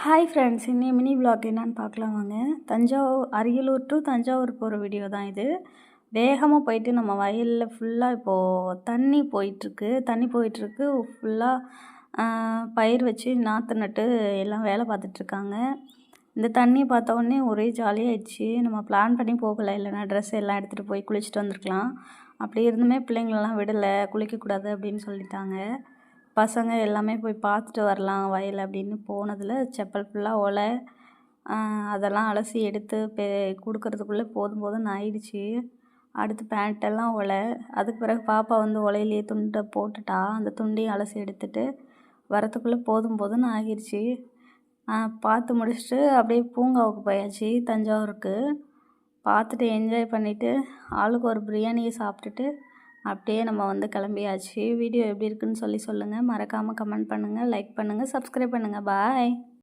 Hi friends, இன்னைய mini vlog என்னன்னு பார்க்கலாம் வாங்க. அரியலூர் டு தஞ்சாவூர் போகிற வீடியோ தான் இது. வேகமாக போயிட்டு நம்ம வயலில் ஃபுல்லாக இப்போது தண்ணி போயிட்டுருக்கு ஃபுல்லாக பயிர் வச்சு நாற்று நட்டு எல்லாம் வேலை பார்த்துட்ருக்காங்க. இந்த தண்ணியை பார்த்த உடனே ஒரே ஜாலியாகிடுச்சு. நம்ம பிளான் பண்ணி போகலை, இல்லைனா ட்ரெஸ் எல்லாம் எடுத்துகிட்டு போய் குளிச்சுட்டு வந்திருக்கலாம். அப்படி இருந்துமே பிள்ளைங்களெல்லாம் விடலை, குளிக்கக்கூடாது அப்படின்னு சொல்லிட்டாங்க. பசங்க எல்லாமே போய் பார்த்துட்டு வரலாம் வயல் அப்படின்னு போனதில் செப்பல் ஃபுல்லாக ஒலை, அதெல்லாம் அலசி எடுத்து கொடுக்கறதுக்குள்ளே போதும்னு ஆயிடுச்சு. அடுத்து பேண்ட்டெல்லாம் ஒலை. அதுக்கு பிறகு பாப்பா வந்து ஒலையிலேயே துண்டை போட்டுட்டா. அந்த துண்டையும் அலசி எடுத்துட்டு வரத்துக்குள்ளே போதும்னு ஆகிடுச்சு. பார்த்து முடிச்சுட்டு அப்படியே பூங்காவுக்கு போயாச்சு தஞ்சாவூருக்கு. பார்த்துட்டு என்ஜாய் பண்ணிவிட்டு ஆளுக்கு ஒரு பிரியாணியை சாப்பிட்டுட்டு அப்படியே நம்ம வந்து கிளம்பியாச்சு. வீடியோ எப்படி இருக்குன்னு சொல்லுங்கள். மறக்காமல் கமெண்ட் பண்ணுங்கள், லைக் பண்ணுங்கள், சப்ஸ்கிரைப் பண்ணுங்கள். பாய்.